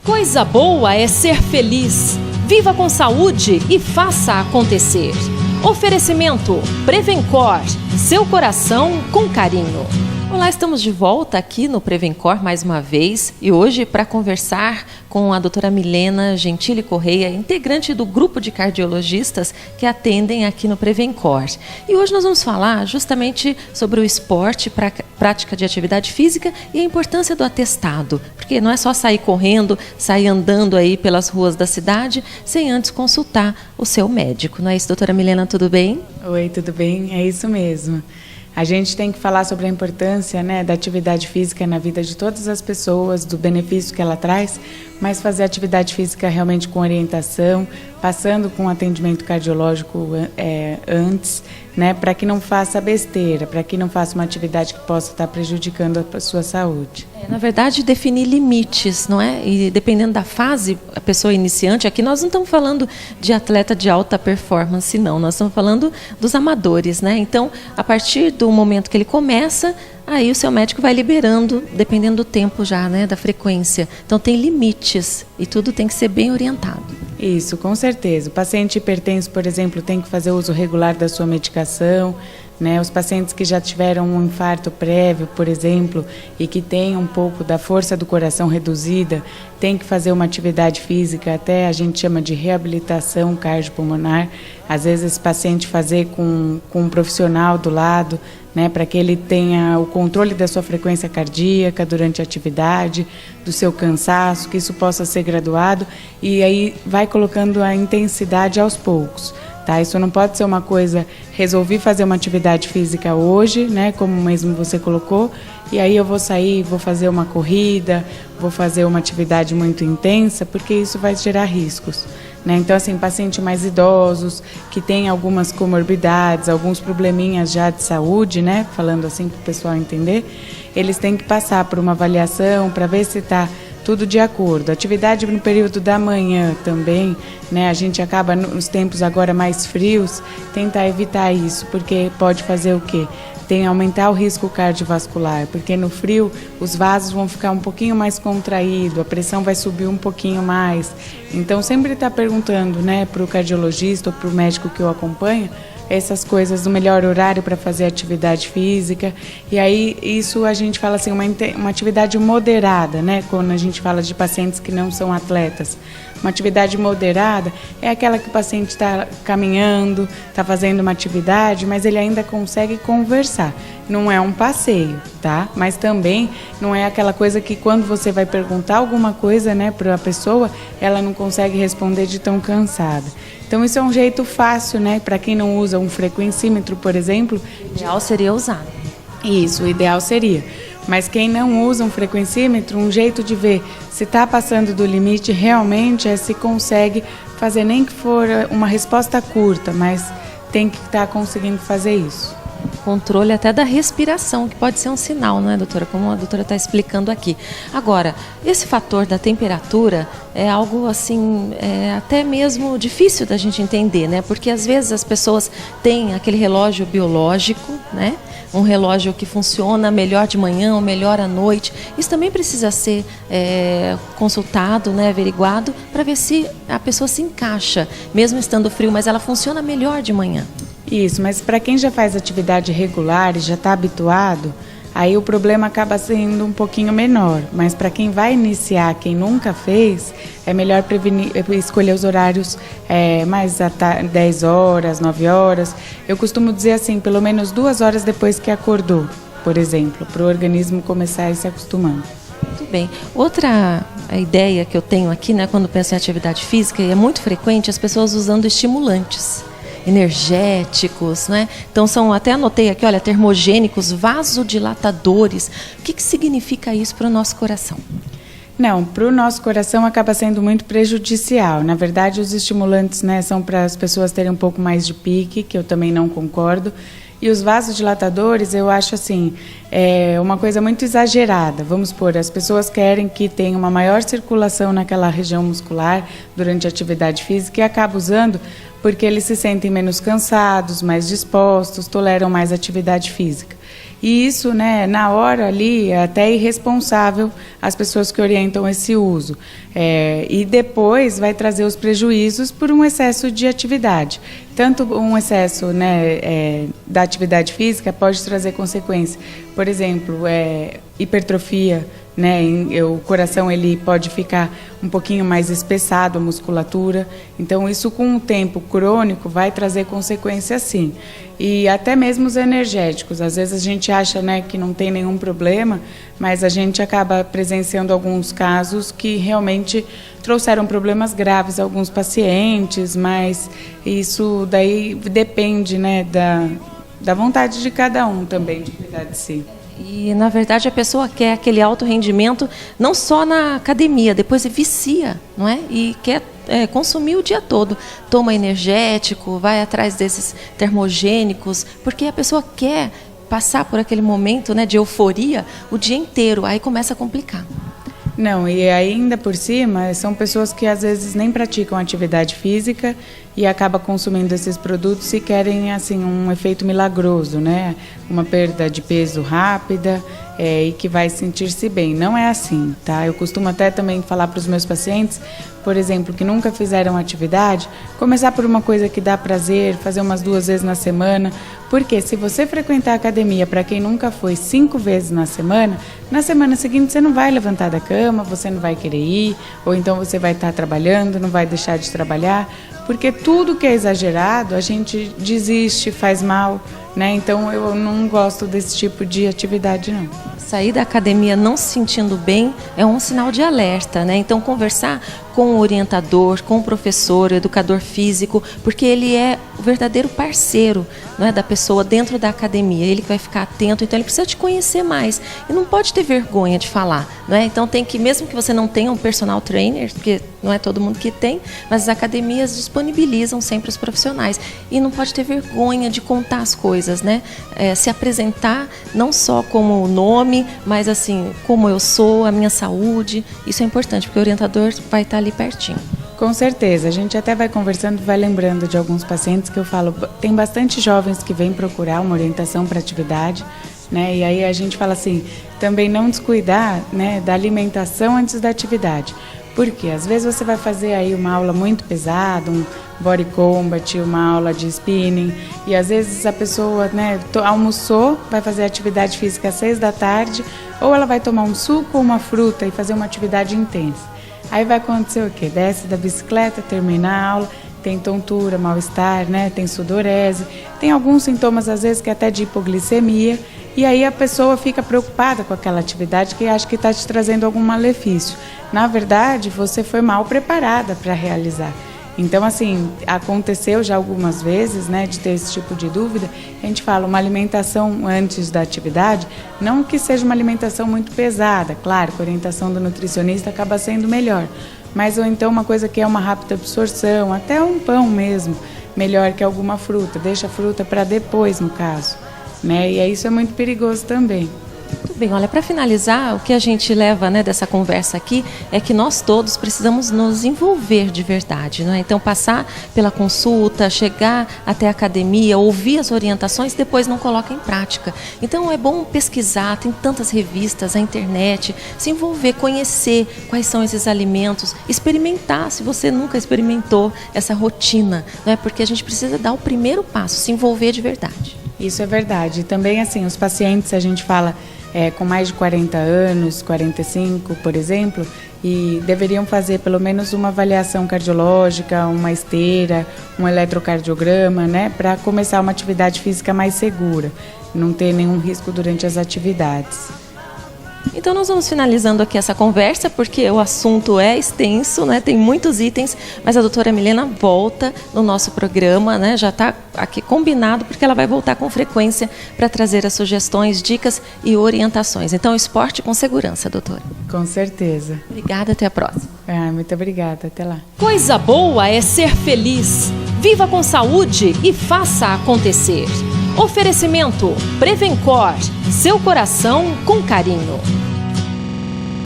Coisa boa é ser feliz. Viva com saúde e faça acontecer. Oferecimento Prevencor, seu coração com carinho. Olá, estamos de volta aqui no Prevencor mais uma vez e hoje para conversar com a doutora Milena Gentili Correia, integrante do grupo de cardiologistas que atendem aqui no Prevencor. E hoje nós vamos falar justamente sobre o esporte, prática de atividade física e a importância do atestado, porque não é só sair correndo, sair andando aí pelas ruas da cidade sem antes consultar o seu médico. Não é isso, doutora Milena, tudo bem? Oi, tudo bem? É isso mesmo. A gente tem que falar sobre a importância, da atividade física na vida de todas as pessoas, do benefício que ela traz, mas fazer atividade física realmente com orientação, passando com atendimento cardiológico antes, para que não faça besteira, para que não faça uma atividade que possa estar prejudicando a sua saúde. Na verdade, definir limites, não é? E dependendo da fase, a pessoa iniciante, aqui nós não estamos falando de atleta de alta performance, não. Nós estamos falando dos amadores, né? Então, a partir do momento que ele começa, aí o seu médico vai liberando, dependendo do tempo já, da frequência. Então, tem limites e tudo tem que ser bem orientado. Isso, com certeza. O paciente hipertenso, por exemplo, tem que fazer uso regular da sua medicação. Os pacientes que já tiveram um infarto prévio, por exemplo, e que têm um pouco da força do coração reduzida, tem que fazer uma atividade física, até a gente chama de reabilitação cardiopulmonar. Às vezes esse paciente fazer com um profissional do lado, para que ele tenha o controle da sua frequência cardíaca durante a atividade, do seu cansaço, que isso possa ser graduado e aí vai colocando a intensidade aos poucos. Isso não pode ser uma coisa, resolvi fazer uma atividade física hoje, como mesmo você colocou, e aí eu vou sair, vou fazer uma corrida, vou fazer uma atividade muito intensa, porque isso vai gerar riscos. Então, assim, pacientes mais idosos, que têm algumas comorbidades, alguns probleminhas já de saúde, falando assim para o pessoal entender, eles têm que passar por uma avaliação para ver se está tudo de acordo. Atividade no período da manhã também, a gente acaba nos tempos agora mais frios, tentar evitar isso, porque pode fazer o quê? Tem aumentar o risco cardiovascular, porque no frio os vasos vão ficar um pouquinho mais contraídos, a pressão vai subir um pouquinho mais. Então sempre está perguntando, para o cardiologista ou para o médico que o acompanha, essas coisas do melhor horário para fazer atividade física. E aí isso a gente fala assim, uma atividade moderada, quando a gente fala de pacientes que não são atletas. Uma atividade moderada é aquela que o paciente está caminhando, está fazendo uma atividade, mas ele ainda consegue conversar. Não é um passeio, Mas também não é aquela coisa que quando você vai perguntar alguma coisa, para a pessoa, ela não consegue responder de tão cansada. Então isso é um jeito fácil, para quem não usa um frequencímetro, por exemplo. O ideal seria usar. Isso, o ideal seria. Mas quem não usa um frequencímetro, um jeito de ver se está passando do limite realmente é se consegue fazer, nem que for uma resposta curta, mas tem que estar conseguindo fazer isso. Controle até da respiração, que pode ser um sinal, não é, doutora? Como a doutora está explicando aqui. Agora, esse fator da temperatura é algo assim, até mesmo difícil da gente entender, Porque às vezes as pessoas têm aquele relógio biológico, Um relógio que funciona melhor de manhã ou melhor à noite. Isso também precisa ser consultado, averiguado, para ver se a pessoa se encaixa, mesmo estando frio, mas ela funciona melhor de manhã. Isso, mas para quem já faz atividade regular e já está habituado, aí o problema acaba sendo um pouquinho menor. Mas para quem vai iniciar, quem nunca fez, é melhor escolher os horários mais 10 horas, 9 horas. Eu costumo dizer assim, pelo menos 2 horas depois que acordou, por exemplo, para o organismo começar a ir se acostumando. Muito bem. Outra ideia que eu tenho aqui, quando penso em atividade física, e é muito frequente, as pessoas usando estimulantes energéticos, Então até anotei aqui, olha, termogênicos, vasodilatadores. O que significa isso para o nosso coração? Não, para o nosso coração acaba sendo muito prejudicial. Na verdade, os estimulantes, são para as pessoas terem um pouco mais de pique, que eu também não concordo. E os vasodilatadores, eu acho assim, uma coisa muito exagerada. Vamos supor, as pessoas querem que tenha uma maior circulação naquela região muscular durante a atividade física e acabam usando porque eles se sentem menos cansados, mais dispostos, toleram mais atividade física. E isso, né, na hora ali, é até irresponsável as pessoas que orientam esse uso. E depois vai trazer os prejuízos por um excesso de atividade. Tanto um excesso, né, da atividade física pode trazer consequências. Por exemplo, hipertrofia, né, o coração ele pode ficar um pouquinho mais espessado, a musculatura. Então, isso com o tempo crônico vai trazer consequências sim. E até mesmo os energéticos. Às vezes a gente acha, né, que não tem nenhum problema, mas a gente acaba presenciando alguns casos que realmente trouxeram problemas graves a alguns pacientes, mas isso daí depende, né, da vontade de cada um também de cuidar de si. E, na verdade, a pessoa quer aquele alto rendimento não só na academia, depois vicia, não é? E quer consumir o dia todo. Toma energético, vai atrás desses termogênicos, porque a pessoa quer passar por aquele momento, né, de euforia o dia inteiro. Aí começa a complicar. Não, e ainda por cima, são pessoas que às vezes nem praticam atividade física e acabam consumindo esses produtos e querem assim um efeito milagroso, né? Uma perda de peso rápida e que vai sentir-se bem. Não é assim, tá? Eu costumo até também falar para os meus pacientes, por exemplo, que nunca fizeram atividade, começar por uma coisa que dá prazer, fazer umas 2 vezes na semana, porque se você frequentar a academia, para quem nunca foi, 5 vezes na semana seguinte você não vai levantar da cama, você não vai querer ir, ou então você vai estar trabalhando, não vai deixar de trabalhar, porque tudo que é exagerado a gente desiste, faz mal, né? Então eu não gosto desse tipo de atividade não. Sair da academia não se sentindo bem é um sinal de alerta, né? Então conversar com o orientador, com o professor, o educador físico, porque ele é o verdadeiro parceiro, não é, da pessoa dentro da academia, ele que vai ficar atento, então ele precisa te conhecer mais e não pode ter vergonha de falar, não é? Então tem que, mesmo que você não tenha um personal trainer, porque não é todo mundo que tem, mas as academias disponibilizam sempre os profissionais e não pode ter vergonha de contar as coisas, né? Se apresentar não só como o nome, mas assim, como eu sou, a minha saúde, isso é importante, porque o orientador vai estar ali pertinho. Com certeza, a gente até vai conversando, vai lembrando de alguns pacientes que eu falo, tem bastante jovens que vêm procurar uma orientação para atividade, né? E aí a gente fala assim, também não descuidar, né, da alimentação antes da atividade. Porque às vezes você vai fazer aí uma aula muito pesada, um body combat, uma aula de spinning, e às vezes a pessoa, né, almoçou, vai fazer atividade física às 6 da tarde, ou ela vai tomar um suco ou uma fruta e fazer uma atividade intensa. Aí vai acontecer o quê? Desce da bicicleta, termina a aula, tem tontura, mal-estar, né? Tem sudorese, tem alguns sintomas às vezes que até de hipoglicemia, e aí a pessoa fica preocupada com aquela atividade que acha que está te trazendo algum malefício. Na verdade, você foi mal preparada para realizar. Então, assim, aconteceu já algumas vezes, né, de ter esse tipo de dúvida. A gente fala uma alimentação antes da atividade, não que seja uma alimentação muito pesada, claro, que a orientação do nutricionista acaba sendo melhor, mas ou então uma coisa que é uma rápida absorção, até um pão mesmo, melhor que alguma fruta, deixa a fruta para depois, no caso, né, e isso é muito perigoso também. Muito bem, olha, para finalizar, o que a gente leva, né, dessa conversa aqui é que nós todos precisamos nos envolver de verdade, né? Então passar pela consulta, chegar até a academia, ouvir as orientações e depois não coloca em prática. Então é bom pesquisar, tem tantas revistas, a internet, se envolver, conhecer quais são esses alimentos, experimentar se você nunca experimentou essa rotina, né? Porque a gente precisa dar o primeiro passo, se envolver de verdade. Isso é verdade. Também, assim, os pacientes, a gente fala com mais de 40 anos, 45, por exemplo, e deveriam fazer pelo menos uma avaliação cardiológica, uma esteira, um eletrocardiograma, né, para começar uma atividade física mais segura, não ter nenhum risco durante as atividades. Então nós vamos finalizando aqui essa conversa, porque o assunto é extenso, né? Tem muitos itens, mas a doutora Milena volta no nosso programa, né? Já está aqui combinado, porque ela vai voltar com frequência para trazer as sugestões, dicas e orientações. Então, esporte com segurança, doutora. Com certeza. Obrigada, até a próxima. Muito obrigada, até lá. Coisa boa é ser feliz. Viva com saúde e faça acontecer. Oferecimento Prevencor, seu coração com carinho.